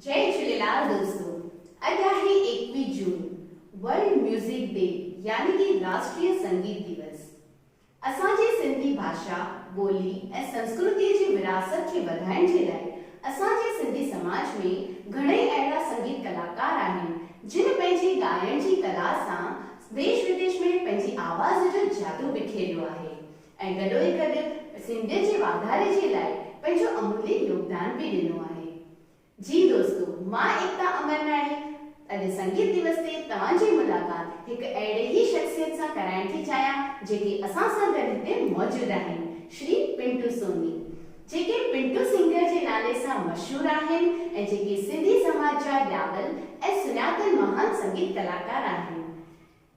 जय झूलेलाल दोस्तों। अॼु आहे 21 जून, वर्ल्ड म्यूज़िक डे यानी कि राष्ट्रीय संगीत दिवस। असांजी सिंधी भाषा, ॿोली ऐं संस्कृति जी विरासत खे वधाइण जे लाइ असांजे सिंधी समाज में घणेई अहिड़ा संगीत कलाकार आहिनि जिन पंहिंजी ॻाइण जी कला सां देश विदेश में पंहिंजी आवाज़ जो जादू बिखेरियो आहे ऐं गॾोगॾु सिंधियत जे वाधारे जे लाइ पंहिंजो अमूल्य योगदान बि ॾिनो आहे। जी दोस्तों, मां एकता अमरनाणी अॼु संगीत दिवस ते तव्हांजी मुलाक़ात हिकु अहिड़े ई शख्सियत सां कराइण थी चाहियां जेके असां सां गॾु हिते मौजूदु आहिनि, श्री पिंटू सोनी, जेके पिंटू सिंगर जे नाले सां मशहूर आहिनि ऐं जेके सिंधी समाज जा ॼावल ऐं सुञातल महान संगीत कलाकार आहिनि।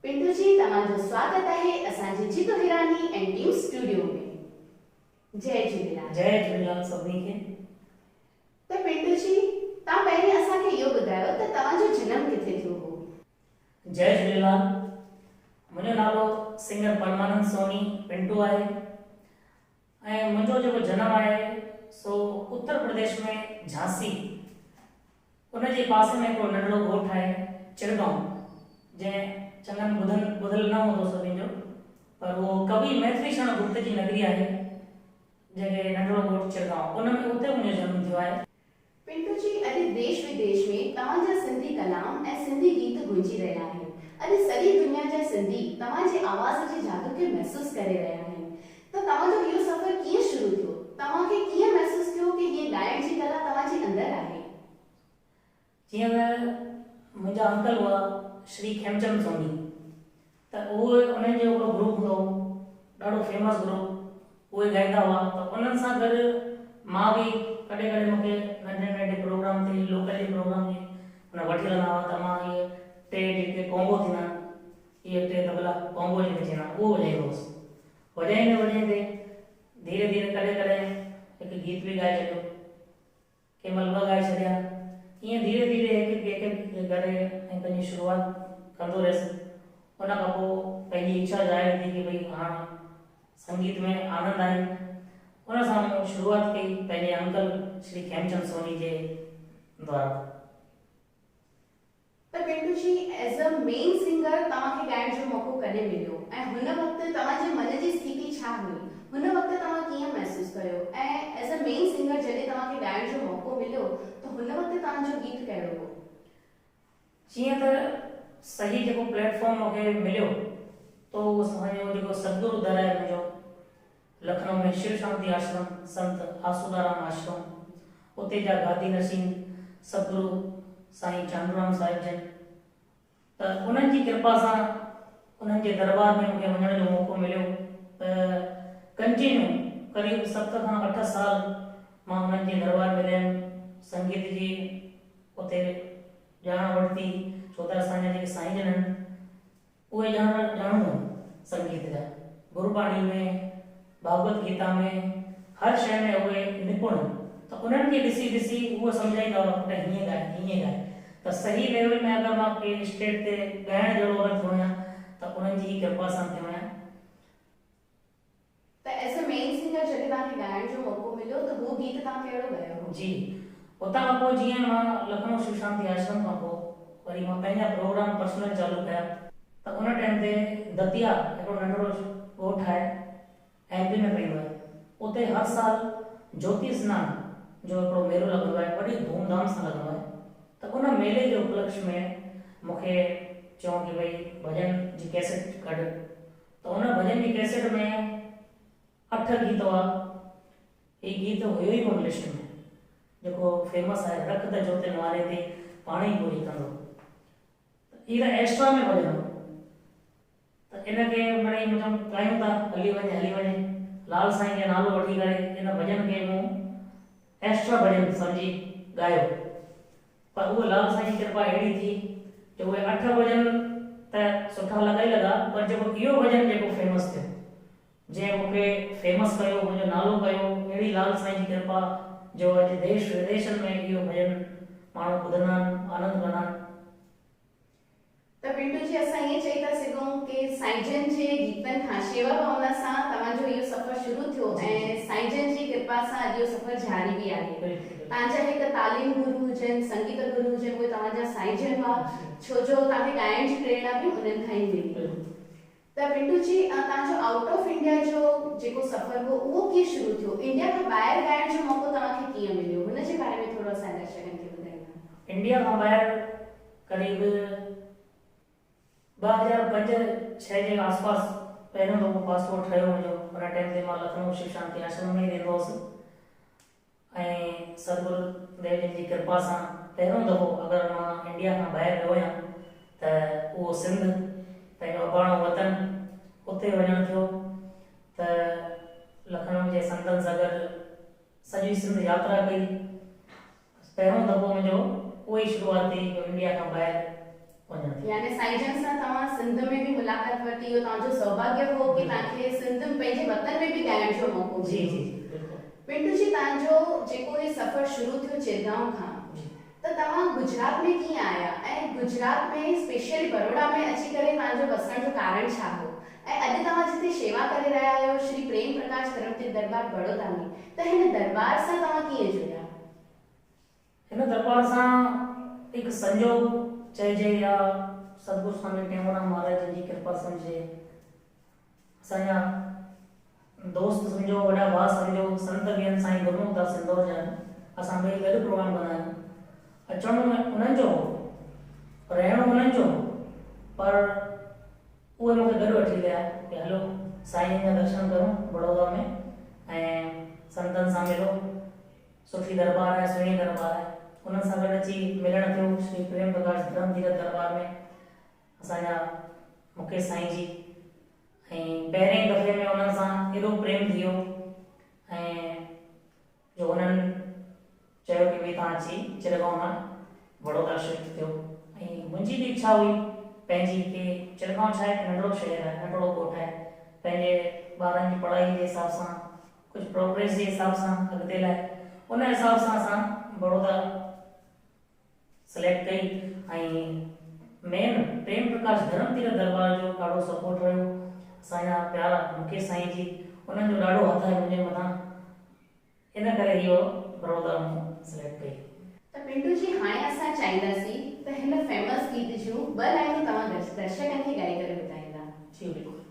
पिंटू जी, तव्हांजो स्वागत आहे असांजे जीतू हिरानी ऐं टीम स्टूडियो में। जय झूलेलाल। जय झूलेलाल सभिनी खे। त पिंटू जी, तव्हां पहिरीं असांखे इहो ॿुधायो त तव्हांजो जनम किथे थियो हो? जय झूलेलाल। मुंहिंजो नालो सिंगर परमानंद सोनी पिंटू आहे ऐं मुंहिंजो जेको जनम आहे सो उत्तर प्रदेश में झांसी, उन जे पासे में हिकिड़ो नंढड़ो ॻोठु आहे चिड़गांव, जंहिं चङनि ॿुधल न हूंदो सभिनी जो, पर उहो कवि मैथिली शरण गुप्त जी नगरी आहे, जंहिंखे नंढड़ो ॻोठु चिड़गांव, उन में उते मुंहिंजो जनम थियो आहे। पिंटू जी, अॼु देश विदेश में तव्हांजा सिंधी कलाम ऐं सिंधी गीत गूंजी रहिया आहिनि। अॼु सॼी दुनिया जा सिंधी तव्हांजी आवाज़ जे जादू खे महसूस करे रहिया आहिनि। त तव्हांजो इहो सफ़र कीअं शुरू थियो? तव्हांखे कीअं महसूस थियो कि हीअ ॻाइण जी कला तव्हांजे अंदरि आहे? जीअं त मुंहिंजा अंकल हुआ श्री खेमचंद सोनी, त उहे उन्हनि जो हिकिड़ो ग्रुप हूंदो, ॾाढो फेमस ग्रुप, उहे ॻाईंदा हुआ, त उन्हनि सां गॾु मां बि कॾहिं कॾहिं मूंखे नंढे नंढे प्रोग्राम ते, लोकल जे प्रोग्राम में हुन वठी हलंदा हुआ, त मां इहे टे जेके कॉम्बो थींदा आहिनि, इहे टे तबला कॉम्बो जेके थींदा आहिनि, उहो वॼाईंदो हुउसि। वॼाईंदे वॼाईंदे धीरे धीरे कॾहिं कॾहिं हिकु गीत बि ॻाए छॾियो, कंहिं महिल ॿ ॻाए छॾिया, ईअं धीरे धीरे हिकु हिकु करे ऐं पंहिंजी शुरूआति कंदो रहियसि। उन खां पोइ पंहिंजी इच्छा ज़ाहिर थी कि भई हाणे संगीत में आनंद आहे, उन सां मूं शुरूआत कई पंहिंजे अंकल श्री खेमचंद सोनी जे द्वारा। त Pintu ji, as a main singer तव्हांखे ॻाइण जो मौक़ो कॾहिं मिलियो ऐं हुन वक़्तु तव्हांजे मन जी स्थिति छा हुई? हुन वक़्तु तव्हां कीअं महसूस कयो? ऐं एज अ मेन सिंगर जॾहिं तव्हांखे ॻाइण जो मौक़ो मिलियो त हुन वक़्तु तव्हांजो गीत कहिड़ो हो? जीअं त सही जेको प्लेटफॉर्म मूंखे मिलियो, तो असांजो जेको सतगुरु दर आहे मुंहिंजो लखनऊ में शिव शांति आश्रम, संत आसूदाराम आश्रम, उते जा गादी नसीन सतगुरु साईं चांदूराम साहिब जन, त उन्हनि जी कृपा सां उन्हनि जे दरबार में मूंखे वञण जो मौक़ो मिलियो। त कंटिन्यू करीब 7 खां 8 साल मां उन्हनि जे दरबार में रहियमि, संगीत जी उते ॼाण वरिती, छो त असांजा जेके साईं जन आहिनि उहे ॼाणूं संगीत जा, गुरबाणी में, भागवत गीता में, हर शइ में उहे निपुण, त उन्हनि खे ॾिसी ॾिसी उहो सम्झाईंदा हुआ त हीअं ॻाए, त सही लेवल में अगरि मां कंहिं स्टेज ते ॻाइण जहिड़ो अगरि थियो आहियां त उन्हनि जी कृपा सां थियो आहियां। त एज अ मेन सिंगर जॾहिं तव्हांखे ॻाइण जो मौक़ो मिलियो त हू गीत तव्हां कहिड़ो ॻायो हो? जी, उतां खां पोइ जीअं मां लखनऊ शिव शांति आश्रम खां पोइ वरी मां पंहिंजा प्रोग्राम पर्सनल चालू कया, त उन टाइम ते दतिया हिकिड़ो नंढड़ो ॻोठु आहे, एमपी में पवंदो आहे, उते हर साल ज्योति स्नान जो हिकिड़ो मेलो लॻंदो आहे, वॾी धूमधाम सां लॻंदो आहे। त उन मेले जे उपलक्ष्य में मूंखे चयो कि भई भॼन जी कैसेट कढ, त उन भॼन जी कैसेट में 8 गीत हुआ। हीउ गीत हुयो ई कोन लिस्ट में, जेको फेमस आहे, रख त जोतिन वारे ते पाणी पूरी कंदो, इहा एक्स्ट्रा में भॼन हो, त इनखे मिड़ई मुंहिंजो ॻायूं था, हली वञे लाल साईं जो नालो वठी करे इन भॼन खे मूं एक्स्ट्रा भॼन सम्झी ॻायो। पर उहो लाल साईं जी कृपा अहिड़ी थी कि उहे 8 भॼन त सुठा लॻा ई लॻा, पर जेको इहो भॼन जेको फेमस थियो, जंहिं मूंखे फेमस कयो, मुंहिंजो नालो कयो, अहिड़ी लाल साईं जी कृपा जो अॼु देश विदेशनि में इहो भॼन माण्हू ॿुधंदा आहिनि, आनंद कंदा आहिनि। त पिंटू जी, असां ईअं चई था सघूं कि साईं जन जे गीतनि खां, शेवा भावना सां तव्हांजो इहो सफ़र शुरू थियो ऐं साईं जन जी कृपा सां इहो सफ़र जारी बि आहे। तव्हांजा हिकु तालीम गुरु हुजनि, संगीत ॻाइजनि हुआ, छो जो तव्हांखे ॻाइण जी प्रेरणा बि उन्हनि खां ई मिली। त पिंटू जी तव्हांजो आउट ऑफ इंडिया जो जेको सफ़र हो उहो कीअं शुरू थियो? इंडिया खां ॿाहिरि ॻाइण जो मौक़ो तव्हांखे कीअं मिलियो? हुन जे बारे में थोरो असां दर्शकनि खे ॿुधाईंदा। इंडिया खां ॿाहिरि करीब 2005-6 जे आसपास पहिरियों दफ़ो पासपोर्ट ठहियो मुंहिंजो। उन टाइम ते मां लखनऊ शिव शांति आश्रम में ई रहंदो हुउसि ऐं सतगुरु देव जी कृपा सां पहिरियों दफ़ो अगरि मां इंडिया खां ॿाहिरि वियो आहियां त उहो सिंध, पंहिंजो अबाणो वतन, उते वञणु थियो। त लखनऊ जे संतनि सां गॾु सॼी सिंध यात्रा कई। पहिरियों दफ़ो मुंहिंजो उहो ई शुरूआत थी इंडिया खां ॿाहिरि वञण थी। यानी साईं जन सां तव्हां सिंध में बि मुलाक़ात वरिती, इहो तव्हांजो सौभाग्य हो कि तव्हांखे सिंध पंहिंजे वतन में बि ॻाइण जो मौक़ो जी मिलियो। जी बिल्कुलु। पिंटू जी तव्हांजो जेको ही सफ़र शुरू थियो चिरगांव खां, त तव्हां गुजरात में कीअं आया ऐं गुजरात में स्पेशली बड़ौदा में अची करे तव्हांजो वसण जो कारण छा हो? ऐं अॼु तव्हां जिते शेवा करे रहिया आहियो श्री प्रेम प्रकाश धर्मतीर्थ दरबार बड़ौदा में, त हिन दरबार सां तव्हां कीअं जुड़िया? हिन दरबार सां हिकु संजोग चइजे या सतगुरु स्वामी टेऊंराम महाराज जी कृपा सम्झे, असांजा दोस्त सम्झो, वॾा भाउ सम्झो, संत बि आहिनि साईं गुरमुखदास इंदौर जा आहिनि, असां ॿई गॾु प्रोग्राम कंदा आहियूं। अचण में उन्हनि जो रहणो उन्हनि जो, पर उहे मूंखे गॾु वठी विया कि हलो साईं जा दर्शन करूं बड़ौदा में ऐं संतनि सां मिलो, सुठी दरबार आहे, सुहिणी दरबार आहे। उन्हनि सां गॾु अची मिलणु थियो श्री प्रेम प्रकाश धर्मतीर्थ दरबार में असांजा मुकेश साईं जी, ऐं पहिरें दफ़े में उन्हनि सां एॾो प्रेम थी वियो ऐं जो उन्हनि चयो कि भई तव्हां अची चिरगांव मां बड़ौदा शिफ्ट थियो। ऐं मुंहिंजी बि इच्छा हुई पंहिंजी कि चिरगांव छा आहे, नंढड़ो शहर आहे, नंढड़ो ॻोठु आहे, पंहिंजे ॿारनि जी पढ़ाई जे हिसाब सां, कुझु प्रोग्रेस जे हिसाब सां अॻिते लाइ, उन हिसाब सां असां बड़ौदा सिलेक्ट कई। ऐं मेन प्रेम प्रकाश धर्मतीर्थ दरबार जो ॾाढो सपोर्ट रहियो, असांजा प्यारा मुकेश साईं जी, उन्हनि जो ॾाढो हथ आहे मुंहिंजे मथां, इन करे इहो बड़ौदा में सिलेक्ट कई। त पिंटू जी हाणे असां चाहींदासीं त हिन फेमस गीत जूं 2 लाइनूं तव्हां दर्शकनि खे ॻाए करे ॿुधाईंदा। जी बिल्कुलु।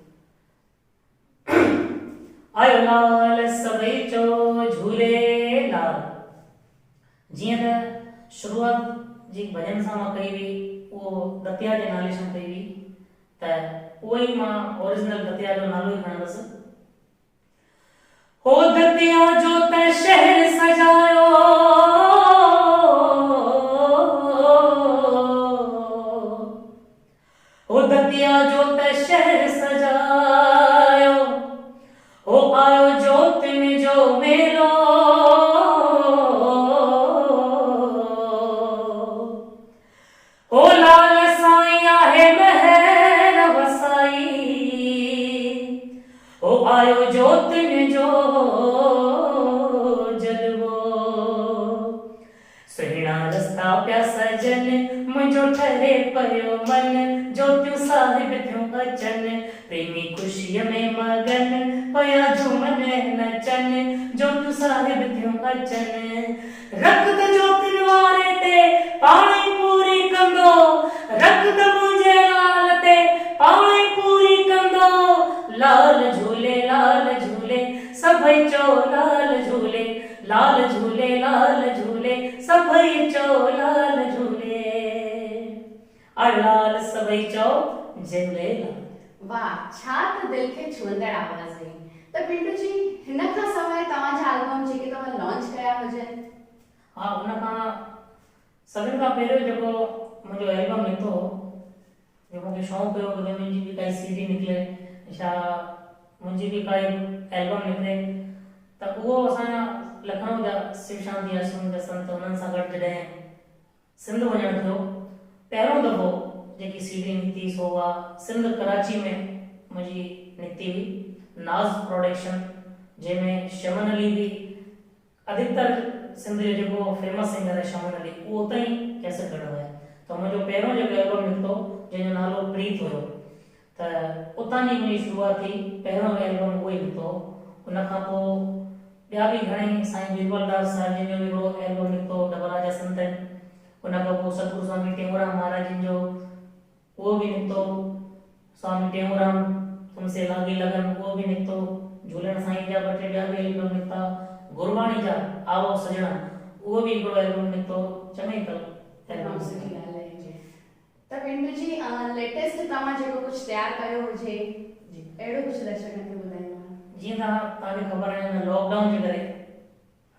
आयो लाल सभई चो झूलेलाल। जीअं त शुरूआत जी भॼन सां मां कई हुई, उहो दतिया जे नाले सां कई हुई, त उहो ई मां ओरिजिनल दतिया जो नालो ई खणंदुसि। हो दतिया जो त शहर सजायो, हो दतिया जो त शहर सजायो, हो आयो ज्योतिन जो मेलो, हो लाल साईं आहे महर वसाई, हो आयो ज्योतिन जो जलवो। सुहिणा रस्ता पिया सजन, मुंहिंजो ठरे पियो मन, ज्योतियूं साहिब थियूं अचनि, प्रेमी ख़ुशीअ में मगन, पया झूमन नचन, ज्योतियूं साहिब थियूं अचनि। रख त ज्योतिन वारे ते पाण ई पूरी कंदो, रख त मुंहिंजे लाल ते पाण ई पूरी कंदो, लाल झूले सभई चो लाल झूले, लाल झूले सभई चो लाल झूले, लाल सभई चो झूलेलाल। वाह, छा त दिल खे छुअंदड़ आवाज़ हुई। त पिंटू जी हिन खां सवाइ तव्हांजा एल्बम जेके तव्हां लॉन्च कया हुजनि? हा, उन खां सभिनि खां पहिरियों जेको मुंहिंजो एल्बम निकितो हो, जो मूंखे शौक़ु हुयो कि मुंहिंजी बि काई सीडी निकिरे, छा मुंहिंजी बि काई एल्बम निकिरे, त उहो असांजा लखनऊ जा शिव शांति आश्रम जा संत उन्हनि सां गॾु जॾहिं सिंध वञणु थियो, पहिरियों दफ़ो जेकी सीडी निकिती सो आहे सिंध कराची में मुंहिंजी निकिती हुई, नाज़ प्रोडक्शन, जंहिंमें शमन अली बि अधिकतर सिंध जो जेको फेमस सिंगर आहे शमन अली, उहो उतां ई कैसेट कढंदो आहे। त मुंहिंजो पहिरियों जेको एल्बम निकितो जंहिंजो नालो प्रीत हुयो, त उतां जी मुंहिंजी शुरूआत थी, पहिरियों एल्बम उहो ई निकितो। उन खां पोइ ॿिया बि घणेई साईं बीरबल दास साहिब जो बि हिकिड़ो एल्बम निकितो, डबरा जा संत आहिनि, उन खां पोइ सतगुरु स्वामी टेऊंराम महाराज जिन जो उहो बि निकितो, स्वामी टेऊंराम तुमसे लागी लगन उहो बि निकितो, झूलण साईं जा ॿ टे ॿिया बि एल्बम निकिता, गुरबाणी जा आवो सजणा उहो बि हिकिड़ो एल्बम निकितो, चङई तमामु सुठी ॻाल्हि आहे। त पिंटू जी लेटेस्ट तव्हां जेको कुझु तयारु कयो हुजे अहिड़ो कुझु दर्शकनि खे ॿुधाईंदा? जीअं तव्हांखे ख़बर आहे हिन लॉकडाउन जे करे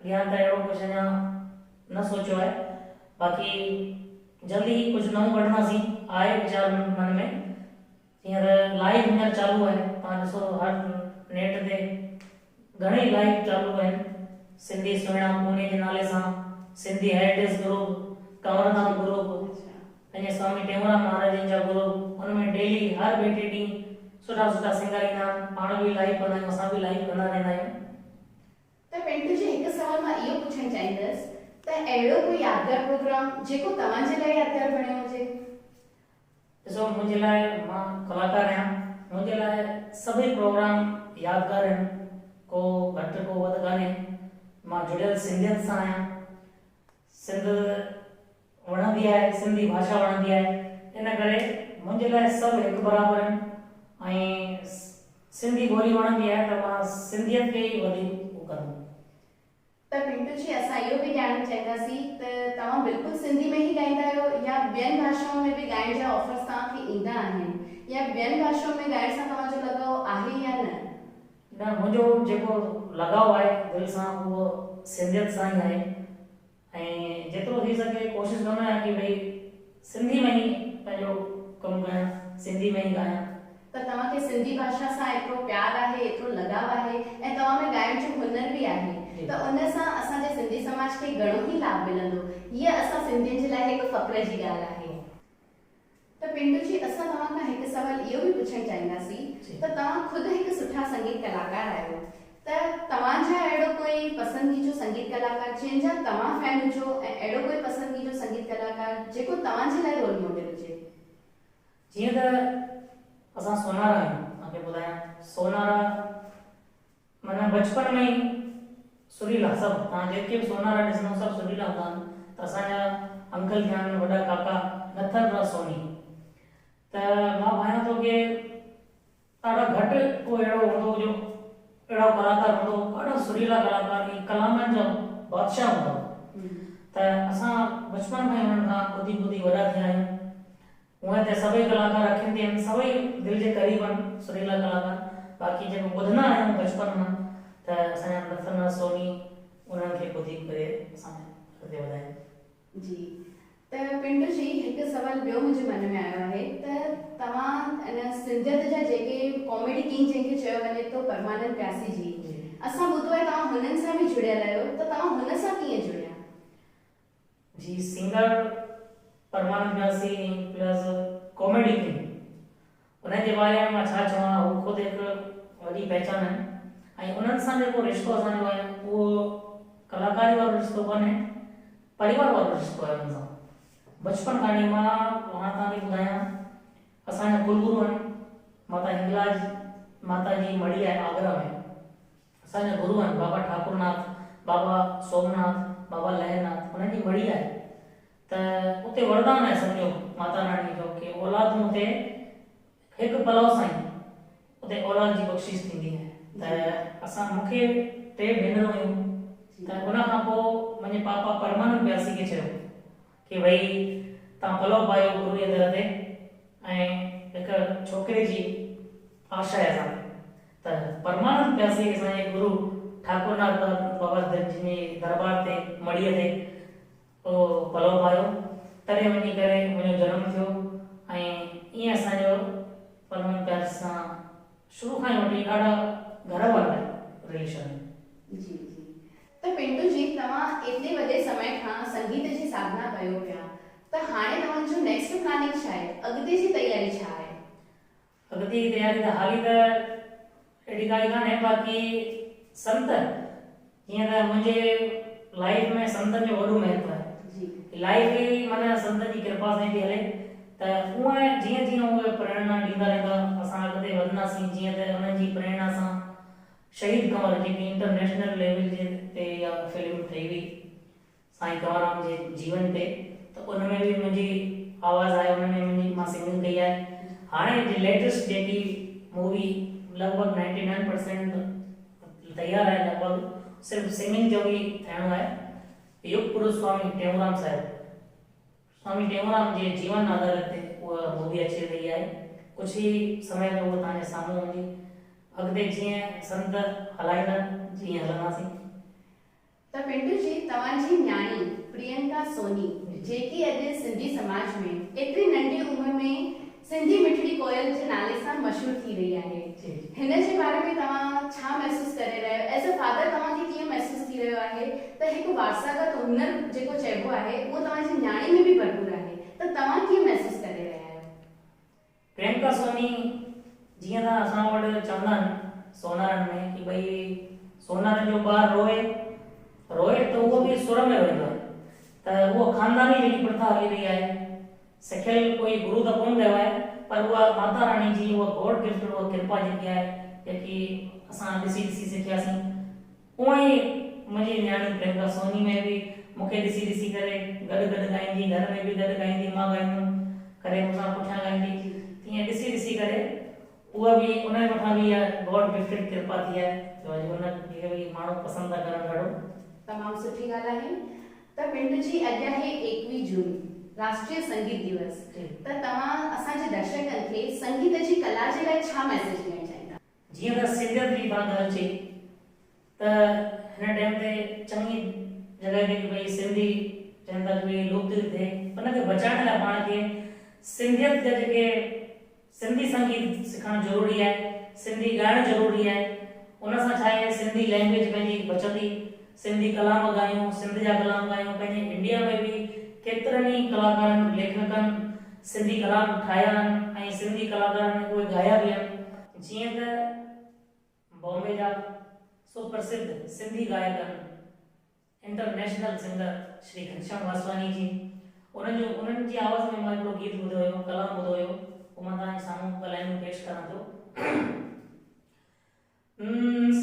अॻियां त अहिड़ो कुझु अञा न सोचियो आहे, बाक़ी जल्दी कुझु नओं कढंदासीं, आहे वीचार मन में। जीअं त लाइव हींअर चालू आहे, तव्हां ॾिसो हर नेट ते घणेई लाइव चालू आहिनि, सिंधी सुहिणा पूने जे नाले सां, सिंधी हेरिटेज ग्रुप, कंवरधाम ग्रुप, पंहिंजे स्वामी टेऊंराम महाराज जा ग्रुप, उनमें डेली हर ॿिए टे ॾींहुं सुठा सुठा सिंगर ईंदा आहिनि, पाण बि लाइव कंदा आहियूं, असां बि लाइव कंदा रहंदा आहियूं। त पिंटू जी हिकु सवाल मां इहो पुछणु चाहींदसि त अहिड़ो कोई यादगार प्रोग्राम जेको तव्हांजे लाइ यादगार बणियो हुजे? ॾिसो मुंहिंजे लाइ, मां कलाकार आहियां, मुंहिंजे लाइ सभई प्रोग्राम यादगार आहिनि, को घटि को वधि कान्हे। मां जुड़ियल सिंधियत सां आहियां, सिंध वणंदी आहे, सिंधी भाषा वणंदी आहे, इन करे मुंहिंजे लाइ सभु हिकु बराबरि आहिनि ऐं सिंधी ॿोली वणंदी आहे त मां सिंधियत खे ई वधीक कंदुमि। त पिंटू जी असां इहो बि ॼाणणु चाहींदासीं त तव्हां बिल्कुलु सिंधी में ई ॻाईंदा आहियो या ॿियनि भाषाउनि में बि ॻाइण जा ऑफर्स तव्हांखे ईंदा आहिनि या ॿियनि भाषाउनि में ॻाइण सां तव्हांजो लगाव आहे या न? न, मुंहिंजो जेको लगाव आहे दिलि सां उहो सिंधियत सां ई आहे ऐं जेतिरो थी सघे कोशिशि कंदो आहियां कि भई सिंधी में ई पंहिंजो कमु कयां, सिंधी में ई ॻायां। त तव्हांखे सिंधी भाषा सां एतिरो प्यार आहे, एतिरो लगाव आहे ऐं तव्हां में ॻाइण जो हुनर बि आहे, त उन सां असांजे सिंधी समाज खे घणो ई लाभ मिलंदो। हीअ असां सिंधियुनि जे लाइ हिकु फ़ख्र जी ॻाल्हि आहे। त पिंटू जी असां तव्हां खां हिकु सवाल इहो बि पुछणु चाहींदासीं त तव्हां ख़ुदि हिकु सुठा संगीत कलाकार आहियो, त तव्हांजा अहिड़ो कोई पसंदगी जो संगीत कलाकार जंहिंजा तव्हां फैन हुजो ऐं अहिड़ो कोई पसंदगी जो संगीत कलाकार जेको तव्हांजे लाइ रोल मॉडल हुजे? जीअं त असां सोनारा आहियूं, तव्हांखे ॿुधायां सोनारा माना बचपन में ई सुरीला, सभु तव्हां जेके बि सोनारा ॾिसंदव सभु सुरीला हूंदा आहिनि। त असांजा अंकल थिया आहिनि, वॾा काका नथनराज सोनी, त मां भायां थो कि ॾाढा घटि को अहिड़ो हूंदो जो अहिड़ो कलाकार हूंदो, ॾाढा सुरीला कलाकार, कलामनि जो बादशाह हूंदो। त असां बचपन खां ई हुननि खां ॿुधी ॿुधी वॾा थिया आहियूं। हूअं त सभई कलाकार अखियुनि ते आहिनि, सभई दिलि जे क़रीब आहिनि सुरीला कलाकार, बाक़ी जेको ॿुधंदा आहियूं बचपन मां त असांजा नथनराज सोनी, उन्हनि खे ॿुधी करे असां अॻिते वधायूं। जी, त पिंटू जी हिकु सवाल ॿियो मुंहिंजे मन में आयो आहे त तव्हां इन सिंधियत जा जेके कॉमेडी किंग जंहिंखे चयो वञे थो परमानंद प्यासी जी, असां ॿुधो आहे तव्हां हुननि सां बि जुड़ियल आहियो, त तव्हां हुन सां कीअं जुड़िया? जी, सिंगर परमानंद प्यासी प्लस कॉमेडी किंग, उन्हनि जे बारे में मां छा चवां, हू ख़ुदि हिकु वॾी पहचान आहे ऐं उन्हनि सां जेको रिश्तो असांजो आहे उहो कलाकारी वारो रिश्तो कोन्हे, परिवार वारो रिश्तो आहे। उन्हनि सां बचपन खां ई मां तव्हांखे ॿुधायां, असांजा कुलगुरू आहिनि, माता हिंगलाज माता जी मढ़ी आहे आगरा में, असांजा गुरू आहिनि बाबा ठाकुरनाथ, बाबा सोमनाथ, बाबा लहरनाथ, उन्हनि जी मढ़ी आहे। त उते वरदान आहे सम्झो माता रानी जो कि औलाद हुते हिकु पलव सां ई उते औलाद जी बख़्शिश थींदी आहे। त असां मूंखे टे भेनरूं हुयूं, त उन खां पोइ मुंहिंजे पापा परमानंद प्यासी खे चयो कि भई तव्हां पलव पायो गुरू जे दर ते ऐं हिकु छोकिरे जी आशा आहे असांखे। त परमानंद प्यासी खे असांजे गुरू ठाकुरनाथ बाबा जी दरबार ते मढ़ीअ ते पलव पायो, तॾहिं वञी करे मुंहिंजो जनमु थियो ऐं ईअं असांजो परमानंद प्यासी सां शुरू खां ई वठी ॾाढा घर वारा रिलेशन। जी जी, त पिंटू जी तव्हां एतिरे वॾे समय खां संगीत जी साधना कयो पिया, त हाणे तव्हांजो नेक्स्ट प्लानिंग छा आहे, अॻिते जी तयारी छा आहे? अॻिते जी तयारी त हाली त एॾी काई कान्हे, बाक़ी संत जीअं त मुंहिंजे लाइफ में संतनि जो वॾो महत्व आहे, लाइफ ई माना संत जी कृपा सां थी हले, त उहे जीअं जीअं उहे प्रेरणा ॾींदा रहंदा असां अॻिते वधंदासीं। जीअं त उन्हनि जी प्रेरणा सां शहीद कंवर जेकी इंटरनेशनल लेवल जे ते इहा फिल्म ठही हुई साईं कंवरराम जे जीवन ते, त त उन में बि मुंहिंजी आवाज़ आहे, उन में मुंहिंजी मां सिंगिंग कई आहे। हाणे जी लेटेस्ट जेकी मूवी लॻभॻि 99% तयार आहे, लॻभॻि सिर्फ़ु सिंगिंग जो ई थियणो आहे। योग गुरु स्वामी टेऊंराम साहिब, स्वामी टेऊंराम जे जीवन आधारित ते उहा मूवी अची रही आहे। कुझु ई समय में उहा तव्हांजे साम्हूं हूंदी। अॻिते जीअं संत हलाईंदा जीअं हलंदासीं। त पिंटू जी, तव्हांजी न्याणी प्रियंका सोनी जेकी अॼु सिंधी समाज में एतिरी नंढी उमिरि में सिंधी मिठड़ी कोयल जे नाले सां मशहूर थी रही आहे, हिन जे बारे में तव्हां छा महसूस करे रहिया आहियो? एज़ अ फादर तव्हांखे कीअं महसूस थी रहियो आहे त हिकु वारसागत हुनर जेको चइबो आहे उहो तव्हांजी न्याणी में बि भरपूर आहे, त तव्हां कीअं महसूस करे रहिया आहियो? प्रियंका सोनी जीअं त असां वटि चवंदा आहिनि सोनारनि में कि भई सोनारनि जो ॿारु रोए त उहो बि सुर में रोईंदो आहे। त उहो ख़ानदानी जेकी प्रथा हली रही आहे, सिखियल कोई गुरु त कोन कयो आहे, पर उहा माता रानी जी उहा गॉड गिफ्ट उहा कृपा जेकी आहे, जेकी असां ॾिसी सिखियासीं, उहा ई मुंहिंजी न्याणी प्रियंका सोनी में बि मूंखे ॾिसी करे गॾु ॻाईंदी, घर में बि गॾु ॻाईंदी, मां ॻाईंदुमि करे मूंसां पुठियां ॻाईंदी। तीअं ॾिसी करे उहा बि उन जे मथां बि इहा गॉड गिफ्टेड कृपा थी आहे, जो उनखे बि माण्हू पसंदि था करनि ॾाढो। तमामु सुठी ॻाल्हि आहे। त पिंटू जी, अॼु आहे 21 जून, राष्ट्रीय संगीत दिवस। त तव्हां असांजे दर्शकनि खे संगीत जी कला जे लाइ छा मैसेज ॾियणु चाहींदा? जीअं त सिंधियत जी तव्हां ॻाल्हि चई त हिन टाइम ते चङी जॻह ते भई सिंधी चवनि था कि लुप्त थिए, उनखे बचाइण लाइ पाण खे सिंधियत जा जेके सिंधी संगीत सिखणु ज़रूरी आहे, सिंधी ॻाइणु ज़रूरी आहे। उन सां छा आहे, सिंधी लैंग्वेज पंहिंजी बचंदी, सिंधी कलाम ॻायूं, सिंध जा कलाम ॻायूं। पंहिंजे इंडिया में बि केतिरनि ई कलाकारनि लेखकनि सिंधी कलाम ठाहिया आहिनि ऐं सिंधी कलाकारनि उहे ॻाया बि आहिनि। जीअं त बॉम्बे जा सुप्रसिद्ध सिंधी गायक आहिनि, इंटरनेशनल सिंगर श्री घनश्याम वासवानी जी, उन्हनि जी आवाज़ में मां हिकिड़ो गीत ॿुधो हुयो, कलाम ॿुधो हुयो, उहो मां तव्हांजे साम्हूं ॻाल्हाइण पेश करां थो।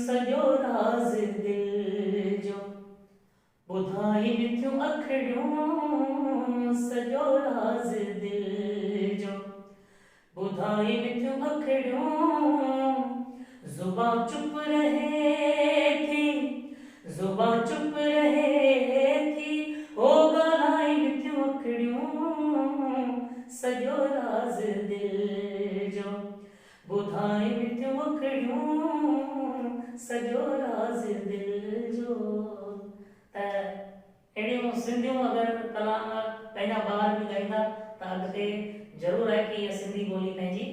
सॼो राज़ दिल जो ॿुधाई मिथियूं अखियूं, सॼो राज़ दिल जो ॿुधाई मिथियूं अखियूं, ज़ुबान चुप रहे थी, ज़ुबान चुप रहे थी, ओ ॻाल्हाई मिथियूं अखियूं, सॼो राज़ दिल जो ॿुधाई मिथियूं अखियूं, सॼो राज़ दिल जो। त अहिड़ियूं सिंधियूं अगरि कलाम पंहिंजा ॿार बि ॻाईंदा त अॻिते ज़रूरु आहे कि इहा सिंधी ॿोली पंहिंजी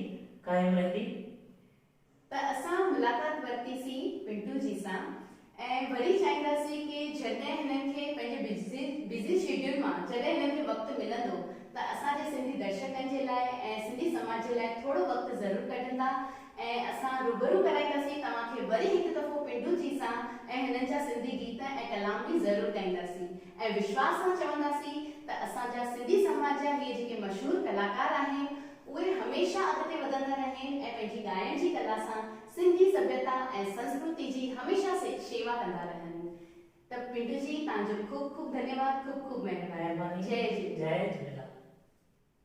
क़ाइमु रहंदी। त असां मुलाक़ात वरितीसीं पिंटू जी सां ऐं वरी चाहींदासीं कि जॾहिं हिननि खे पंहिंजे बिज़ी शेड्यूल मां जॾहिं हिननि खे वक़्तु मिलंदो त असांजे सिंधी दर्शकनि जे लाइ ऐं सिंधी समाज जे लाइ थोरो वक़्तु ज़रूरु कढंदा ऐं असां रूबरू कराईंदासीं तव्हांखे वरी हिकु दफ़ो पिंटू जी सां ऐं हिननि जा सिंधी गीत ऐं कलाम बि ज़रूरु ॻाईंदासीं ऐं विश्वास सां चवंदासीं त असांजा सिंधी समाज जा इहे जेके मशहूरु कलाकार आहिनि उहे हमेशह अॻिते वधंदा रहनि ऐं पंहिंजी ॻाइण जी कला सां सिंधी सभ्यता ऐं संस्कृति जी हमेशह शेवा कंदा रहनि। त पिंटू जी, तव्हांजो खूब खूब धन्यवाद, खूब खूब महिरबानी। महिरबानी। जय झूलेलाल। जय झूलेलाल।